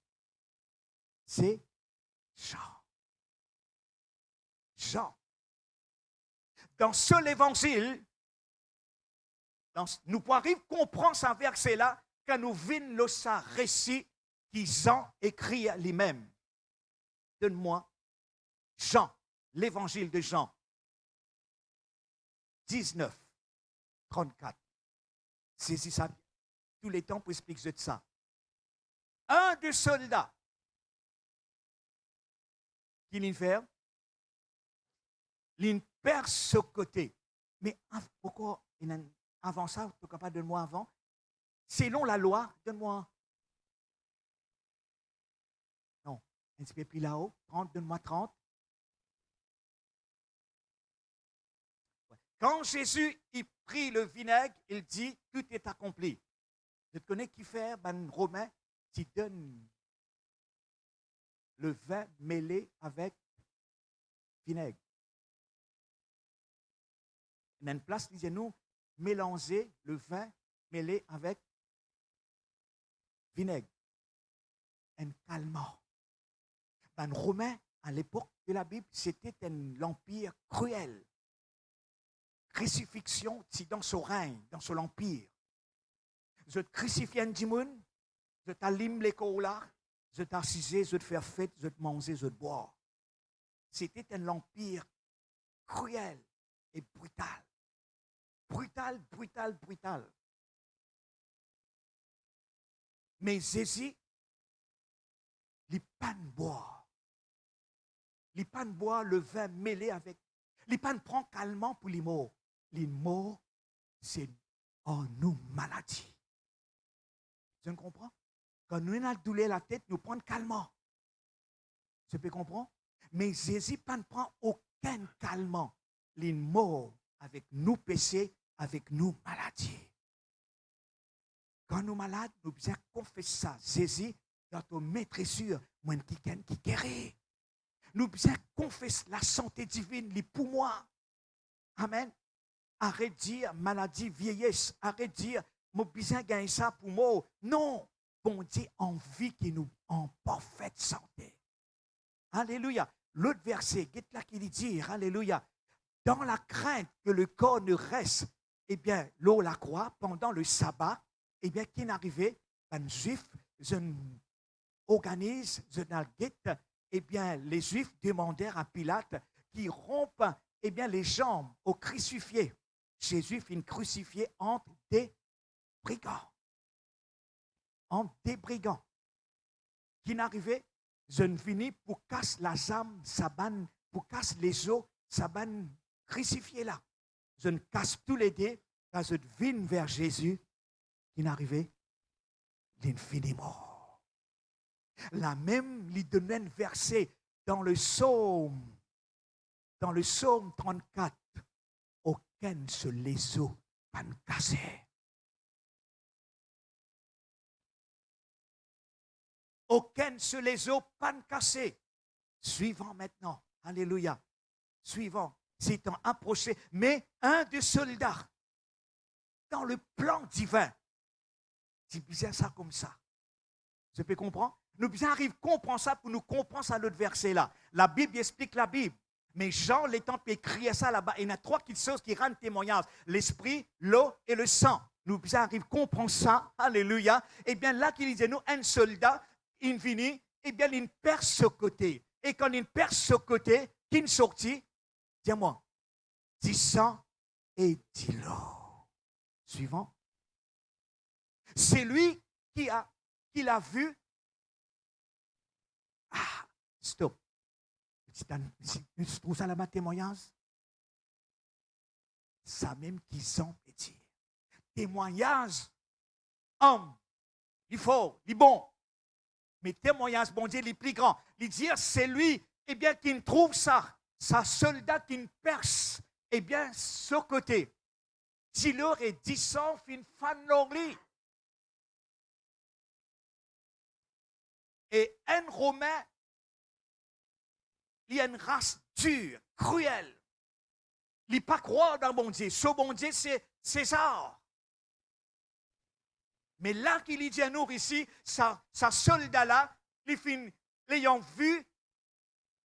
S2: C'est Jean. Jean. Dans seul évangile, nous pouvons arriver à comprendre ce verset-là quand nous venons le sa récit qui Jean écrit à lui-même. Donne-moi Jean, l'évangile de Jean, 19, 34. Saisis ça tous les temps pour expliquer ça. Un des soldats qui l'y fait, il perd ce côté. Mais pourquoi avant ça, tu es capable de donner-moi avant? Selon la loi, donne-moi. Non, un petit peu plus là-haut. 30, donne-moi 30. Quand Jésus il prit le vinaigre, il dit, tout est accompli. Je te connais qui fait, Romain, qui donne le vin mêlé avec vinaigre. Il y a une place, disait-nous, mélanger le vin mêlé avec vinaigre. Un calmant. Ben, Romain, à l'époque de la Bible, c'était un empire cruel. Crucifixion, c'est dans son règne, dans son empire. Je te crucifie un dimoun, je t'allume les colas, je t'assisais, je te faire fête, je te manger, je te boire. C'était un empire cruel et brutal. Brutal, brutal, brutal. Mais Jésus, il pas de boire. Il pas de boire le vin mêlé avec. Il pas de prendre calmant pour les mots. Les mots, c'est en nous maladie. Tu comprends? Quand nous avons douleur la tête, nous prenons calmant. Tu peux comprendre? Mais Jésus ne prend aucun calmant. Les mots avec nous péchés, avec nous maladies. Quand nous malades, nous devons confesser ça. Jésus, dans ton maîtressure, moi qui guérit. Nous devons confesser la santé divine, les pour moi. Amen. Arrête de dire maladie, vieillesse. Arrête de dire, moi besoin gagner ça pour moi. Non. Bon Dieu, en vie qui nous en parfaite santé. Alléluia. L'autre verset, qu'est-ce là qu'il dit? Alléluia. Dans la crainte que le corps ne reste, eh bien, l'eau la croix, pendant le sabbat, eh bien, qui n'arrivait, un juif, je organise, je n'alguette, eh bien, les juifs demandèrent à Pilate qui rompe, eh bien, les jambes au crucifié. Jésus finit crucifié entre des brigands. Entre des brigands. Qui n'arrivait, je ne finis pour casser la jambe, saban, pour casser les os, saban crucifié là. Je ne casse tous les dés, car je viens vers Jésus, qui n'arrivait, l'infiniment. La même, il donne un verset dans le psaume 34. Aucun se les os pas cassé. Aucun se les os pas cassé. Suivant maintenant. Alléluia. Suivant. S'étant approché. Mais un des soldats, dans le plan divin, c'est bizarre ça comme ça. Vous pouvez comprendre? Nous bien arrive à comprendre ça pour nous comprendre ça l'autre verset là. La Bible explique la Bible. Mais Jean, l'étant écrit ça là-bas, il y a trois choses qui rendent témoignage. L'esprit, l'eau et le sang. Nous bien arrive à comprendre ça. Alléluia. Et bien là, qu'il disait, nous, un soldat, il finit, et bien il perce ce côté. Et quand il perce ce côté, qui sortit, dis-moi, 10 sang et 10 l'eau. Suivant. C'est lui qui l'a vu. Ah, stop. Tu trouves ça là-bas, témoignage? Ça même qu'ils ont dit. Témoignage, homme, il faut, il bon. Mais témoignage, bon Dieu, il est plus grand. Il dit, c'est lui, eh bien, qui trouve ça. Sa soldat qui perce, eh bien, ce côté. Si l'heure est 10 ans, fin fan l'orly. Et un Romain, il y a une race dure, cruelle. Il n'est pas croire dans bon Dieu. Ce bon Dieu, c'est César. Mais là qu'il dit à nous ici, sa soldat-là, l'ayant vu,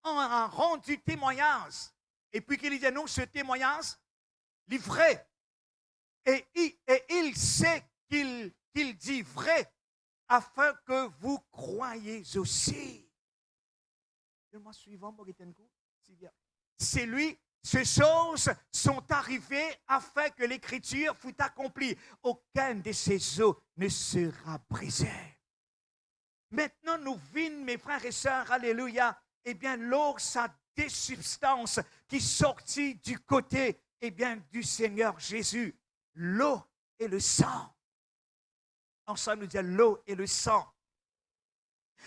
S2: en rendu témoignage. Et puis qu'il dit à nous, ce témoignage, il est vrai. Et il sait qu'il dit vrai, afin que vous croyiez aussi. Le mois suivant, c'est lui, ces choses sont arrivées afin que l'écriture fût accomplie. Aucun de ces os ne sera brisé. Maintenant, nous vîmes, mes frères et sœurs, alléluia, eh bien, l'eau, sa désubstance qui sortit du côté, eh bien, du Seigneur Jésus. L'eau et le sang. Ensemble, nous disons l'eau et le sang.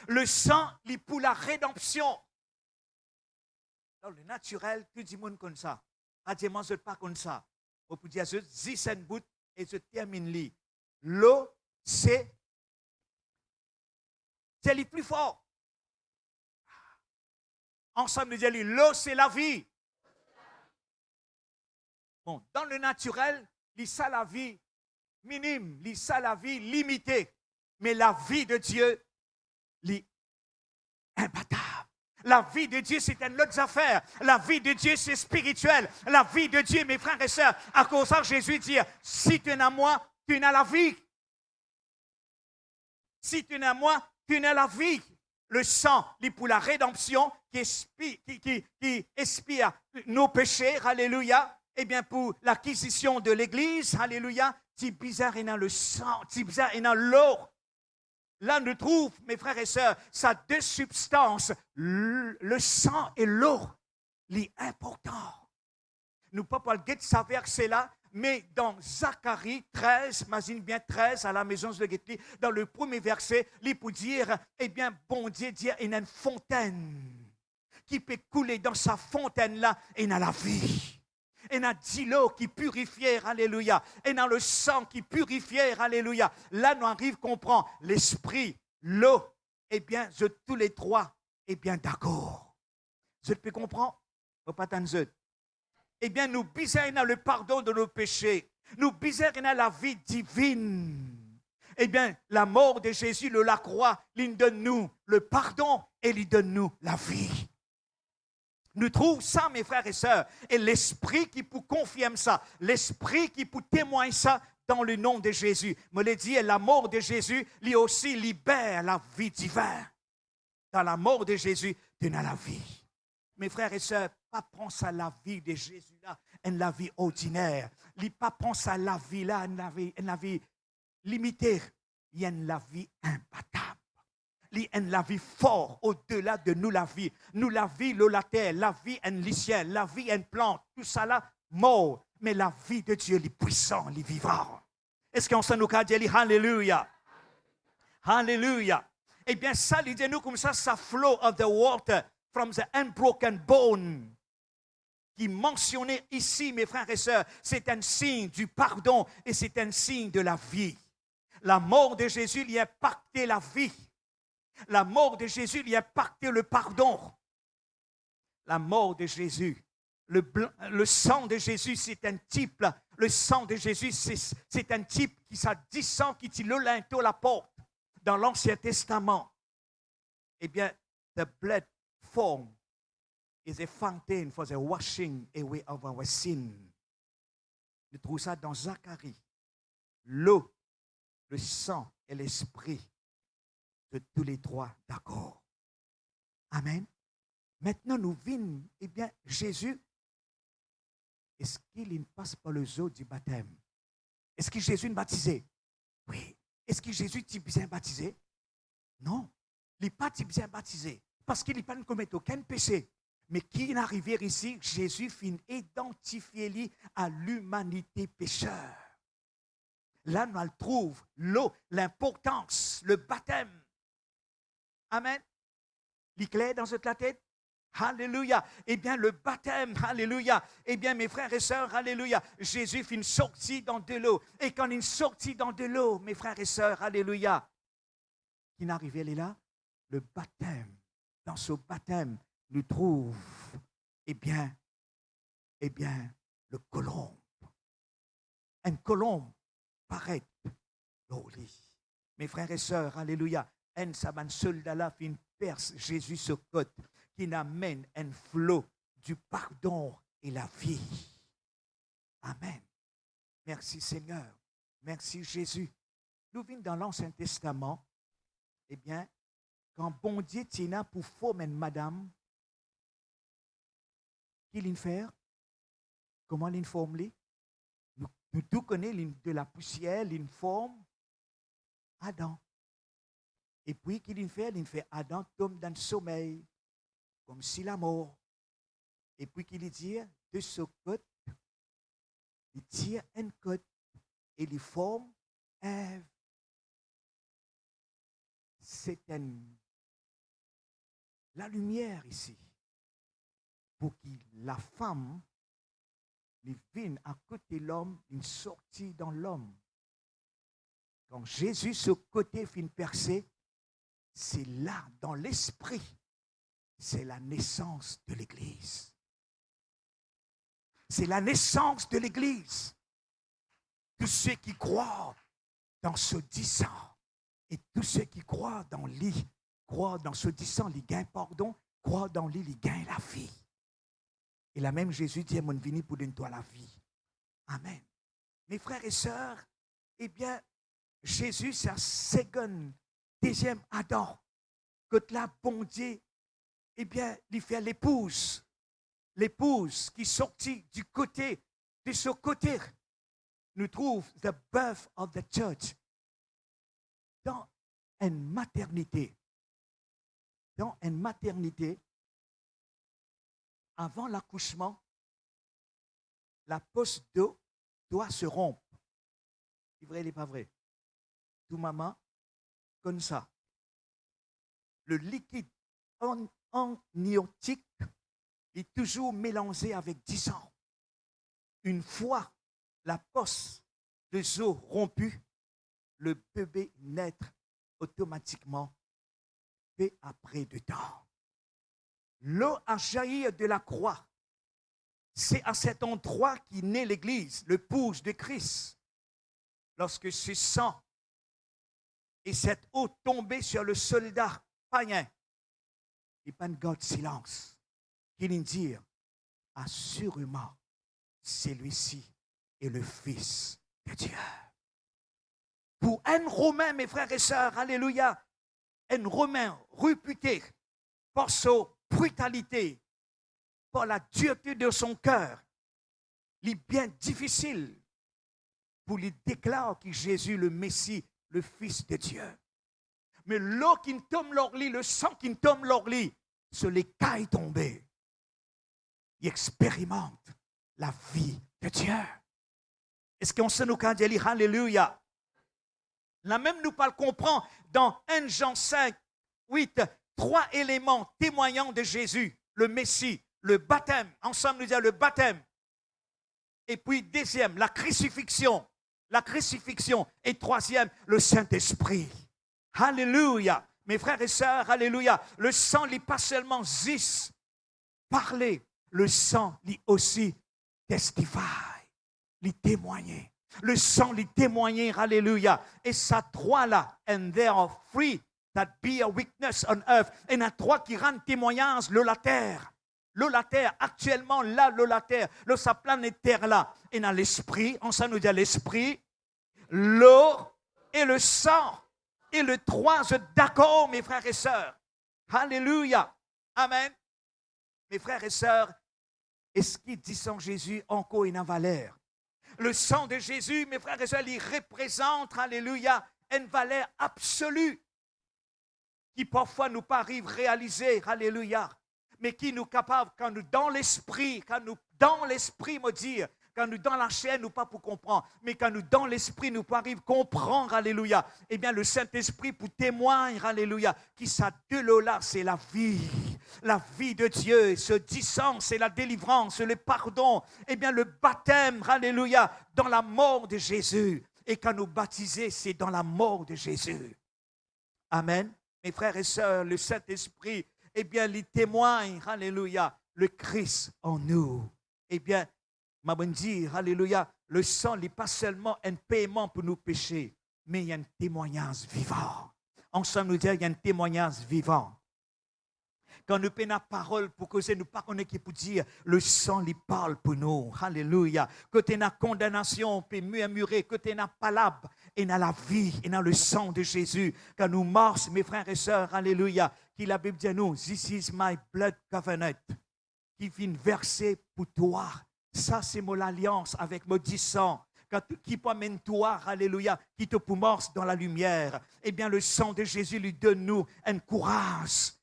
S2: Le sang, il pour la rédemption. Dans le naturel, tout le monde comme ça. Adieu, je ne pas comme ça. On peut dire, je dis un bout et je termine là. L'eau, c'est le plus fort. Ensemble, nous disons, l'eau, c'est la vie. Bon, dans le naturel, ça la vie minime, ça la vie limitée. Mais la vie de Dieu, est imbattable. La vie de Dieu, c'est une autre affaire. La vie de Dieu, c'est spirituel. La vie de Dieu, mes frères et sœurs, à cause de Jésus dit, si tu es à moi, tu es à la vie. Si tu es à moi, tu es à la vie. Le sang, il pour la rédemption qui expire nos péchés, alléluia. Eh bien, pour l'acquisition de l'Église, alléluia, c'est bizarre, il y a le sang, c'est bizarre, il y a l'eau. Là, nous trouve, mes frères et sœurs, ça deux substances, le sang et l'eau, les importants. Nous ne pouvons pas le ça verset là, mais dans Zacharie 13, imagine bien 13 à la maison de Guetli, dans le premier verset, il peut dire, eh bien, bon Dieu dit, il y a une fontaine qui peut couler dans sa fontaine là, et il y a la vie. Et dans l'eau qui purifie, alléluia. Et dans le sang qui purifie, alléluia. Là, nous arrivons à comprendre l'esprit, l'eau. Eh bien, tous les trois, eh bien, d'accord. Je peux comprendre? Pas tant. Eh bien, nous bisons dans le pardon de nos péchés. Nous bisons dans la vie divine. Eh bien, la mort de Jésus, la croix, il donne nous le pardon et il donne nous la vie. Nous trouvons ça, mes frères et sœurs, et l'Esprit qui peut confirmer ça, l'Esprit qui peut témoigner ça dans le nom de Jésus. Me le dit, la mort de Jésus, lui aussi libère la vie divine. Dans la mort de Jésus, tu as la vie. Mes frères et sœurs, pas penser à la vie de Jésus là, la vie ordinaire. Pas penser à la vie là, la vie limitée. Il y a la vie imbattable. Il y a la vie forte au-delà de nous, la vie. Nous, la vie, la terre, la vie, le ciel, la vie, une plante, tout ça là, mort. Mais la vie de Dieu, il est puissant, il est vivant. Est-ce qu'on s'en nous a dit, Alléluia? Alléluia. Eh bien, ça, il dit nous comme ça flow of the water from the unbroken bone. Qui mentionnait ici, mes frères et sœurs, c'est un signe du pardon et c'est un signe de la vie. La mort de Jésus, il a impacté la vie. La mort de Jésus, il a impacté le pardon. La mort de Jésus, le sang de Jésus, c'est un type. Le sang de Jésus, c'est un type qui ça descend, qui tire le linteau à la porte. Dans l'Ancien Testament, eh bien, the blood form is a fountain for the washing away of our sin. Nous trouvons ça dans Zacharie. L'eau, le sang et l'esprit. De tous les trois, d'accord. Amen. Maintenant, nous vîmes, eh bien, Jésus, est-ce qu'il ne passe pas le zoo du baptême? Est-ce que Jésus est baptisé? Oui. Est-ce que Jésus est bien baptisé? Non. Il n'est pas bien baptisé, parce qu'il n'est pas commis aucun péché. Mais qui est arrivé ici, Jésus finit identifié à l'humanité pécheur. Là, nous le trouve, l'eau, l'importance, le baptême. Amen. L'éclair dans cette la tête. Alléluia. Eh bien, le baptême, alléluia. Eh bien, mes frères et sœurs, alléluia. Jésus fait une sortie dans de l'eau. Et quand il sortit dans de l'eau, mes frères et sœurs, alléluia, qui n'arrivait là, le baptême. Dans ce baptême, nous trouve, eh bien, le colombe. Un colombe paraît au lit. Mes frères et sœurs, alléluia. Un saban soldat là fait une perce, Jésus se côte, qui n'amène un flot du pardon et la vie. Amen. Merci Seigneur. Merci Jésus. Nous venons dans l'Ancien Testament. Eh bien, quand bon Dieu tient pour former une madame, qui l'infère? Comment l'informe? Nous tout connaissons de la poussière, l'informe Adam. Et puis, qu'il fait Adam tombe dans le sommeil, comme si la mort. Et puis, qu'il dit, de ce côté, il tire une côte et il forme Ève. C'est la lumière ici, pour que la femme vienne à côté de l'homme, une sortie dans l'homme. Quand Jésus, ce côté, fait une percée, c'est là, dans l'esprit, c'est la naissance de l'Église. C'est la naissance de l'Église. Tous ceux qui croient dans ce sang et tous ceux qui croient dans lui, croient dans ce sang, les gains pardon, croient dans lui, les gains la vie. Et là même Jésus dit, mon vini pour donner toi la vie. Amen. Mes frères et sœurs, eh bien, Jésus, c'est un deuxième Adam. Que là, bon Dieu, eh bien, il fait l'épouse. L'épouse qui sortit du côté, de ce côté, nous trouve the birth of the church. Dans une maternité, avant l'accouchement, la poche d'eau doit se rompre. C'est vrai, il n'est pas vrai. Tout maman, comme ça. Le liquide amniotique est toujours mélangé avec du sang. Une fois la poche de eau rompue, le bébé naît automatiquement peu après de temps. L'eau a jailli de la croix. C'est à cet endroit qu'est née l'Église, le pouce de Christ. Lorsque ce sang et cette eau tombaient sur le soldat païen, il n'y a pas de silence. Qu'il dit, assurément, celui-ci est le Fils de Dieu. Pour un Romain, mes frères et sœurs, alléluia, un Romain réputé par sa brutalité, par la dureté de son cœur, il est bien difficile pour lui déclarer que Jésus le Messie, le Fils de Dieu. Mais l'eau qui tombe leur lit, le sang qui tombe leur lit, sur les cailles tombées, il expérimente la vie de Dieu. Est-ce qu'on sait nous quand dire alléluia? Là même nous pas le comprendre dans 1 Jean 5, 8, 3 éléments témoignant de Jésus, le Messie, le baptême, ensemble nous disons le baptême, et puis deuxième, la crucifixion, et troisième, le Saint-Esprit. Alléluia. Mes frères et sœurs, alléluia. Le sang n'est pas seulement juste parler, le sang lit aussi testify, lit témoigner. Le sang lit témoigner, alléluia. Et ça trois là, and there are three that be a witness on earth. Et il y a trois qui rendent témoignage, la terre. La terre, actuellement là, la terre, sa planète terre là. Et dans l'esprit, on s'en nous dit l'esprit, l'eau et le sang. Et le trois, je d'accord, mes frères et sœurs. Alléluia. Amen. Mes frères et sœurs, est-ce qu'il dit sans Jésus encore une valeur? Le sang de Jésus, mes frères et sœurs, il représente, alléluia, une valeur absolue qui parfois nous arrive réaliser, alléluia, mais qui nous capable, quand nous dans l'esprit, me dire, quand nous dans la chair, nous pas pour comprendre, mais quand nous dans l'esprit, nous arrive comprendre, alléluia, eh bien le Saint-Esprit pour témoigner, alléluia, qui ça de l'eau-là, c'est la vie de Dieu, ce sang, c'est la délivrance, le pardon, eh bien le baptême, alléluia, dans la mort de Jésus. Et quand nous baptisons, c'est dans la mort de Jésus. Amen. Mes frères et sœurs, le Saint-Esprit, eh bien, il témoigne, alléluia, le Christ en nous. Eh bien, ma bonne dire, alléluia, le sang n'est pas seulement un paiement pour nos péchés, mais il y a un témoignage vivant. Ensemble, nous disons, il y a un témoignage vivant. Quand nous prenons la parole pour causer, nous ne parlons pas pour dire, le sang, il parle pour nous. Alléluia. Côté la condamnation, peut murmurer, côté la palabre, et dans la vie, et dans le sang de Jésus. Quand nous marchons, mes frères et sœurs, alléluia, qui la Bible dit à nous, this is my blood covenant, qui vient verser pour toi. Ça, c'est mon alliance avec mon sang. Qui peut amener toi, alléluia, qui te pousse dans la lumière. Eh bien, le sang de Jésus lui donne nous un courage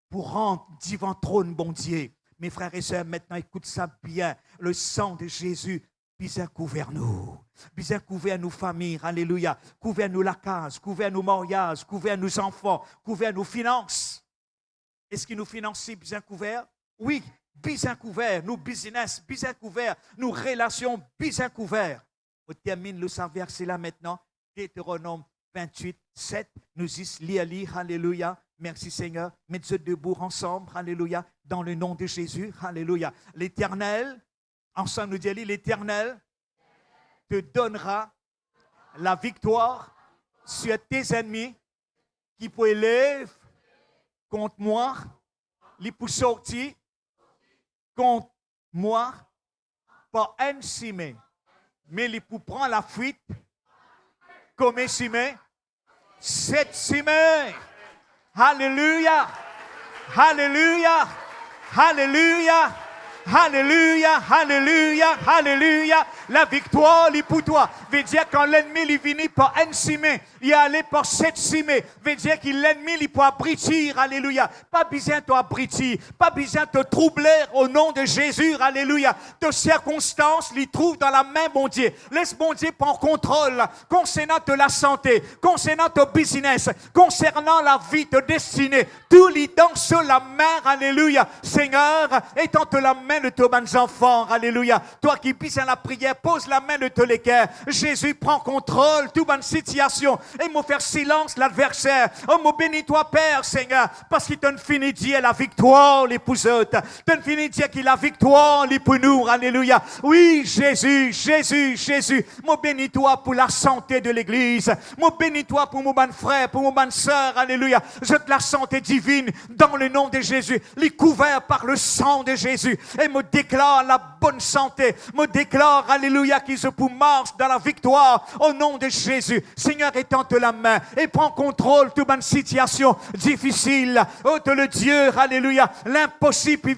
S2: pour rendre devant trône, bon Dieu. Mes frères et sœurs, maintenant, écoute ça bien. Le sang de Jésus, bien couvert nous. Bien couvert nos familles, alléluia. Couvert nous la case, couvert nos mariages, couvert nos enfants, couvert nos finances. Est-ce qu'il nous finance bien couvert? Oui, bien couvert. Nos business, bien couvert. Nos relations, bien couvert. On termine le verset là maintenant. Deutéronome 28, 7. Nous y lire, alléluia. Merci Seigneur. Mettez-vous debout ensemble. Alléluia. Dans le nom de Jésus. Alléluia. L'Éternel, ensemble nous dit, l'Éternel te donnera la victoire sur tes ennemis qui pour élève contre moi, les pour sortir contre moi par un cimé, mais les pour prendre la fuite comme un cimé, sept cimé. Alléluia, alléluia, alléluia. Alléluia, alléluia, alléluia. La victoire, est pour toi. Veut dire quand l'ennemi est venu par un cimé, il est allé par sept cimés. Veut dire que l'ennemi il peut abritir. Alléluia. Pas besoin de t'abritir. Pas besoin de te troubler au nom de Jésus. Alléluia. De circonstances, il trouve dans la main, mon Dieu. Laisse mon Dieu prendre contrôle concernant de la santé, concernant ton business, concernant la vie, de destinée. Tout lit dans sur la main. Alléluia. Seigneur, étant la main de tous mes enfants, alléluia. Toi qui pisses à la prière, pose la main de tous les cœurs. Jésus prend contrôle de toute ma situation et me faire silence l'adversaire. Oh, me bénis-toi, Père, Seigneur, parce qu'il t'a fini de dire la victoire, l'épousette. T'as fini de dire qu'il a la victoire, les pour nous, alléluia. Oui, Jésus, Jésus, Jésus. Me bénis-toi pour la santé de l'Église. Me bénis-toi pour mon bon frère, pour mon bonne sœur, alléluia. Je te la santé divine dans le nom de Jésus. Les couverts par le sang de Jésus. Et me déclare la bonne santé, me déclare, alléluia, qu'ils se marchent dans la victoire au nom de Jésus. Seigneur, étends-te la main et prends contrôle de toute ma situation difficile. Oh, de le Dieu, alléluia, l'impossible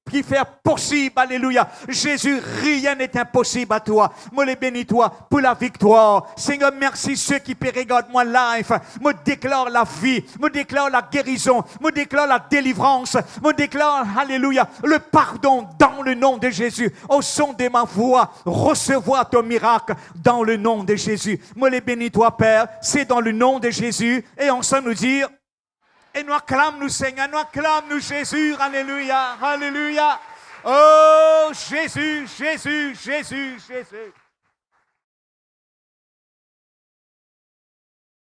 S2: qui fait possible, alléluia. Jésus, rien n'est impossible à toi. Me les bénis-toi pour la victoire. Seigneur, merci ceux qui regardent moi live. Me déclare la vie, me déclare la guérison, me déclare la délivrance, me déclare, alléluia, le pardon dans le nom de Jésus. Au son de ma voix, recevoir ton miracle dans le nom de Jésus. Me les bénis-toi, Père. C'est dans le nom de Jésus. Et on s'en nous dire, et nous acclamons, Seigneur, nous acclamons, Jésus, alléluia, alléluia. Oh, Jésus, Jésus, Jésus, Jésus.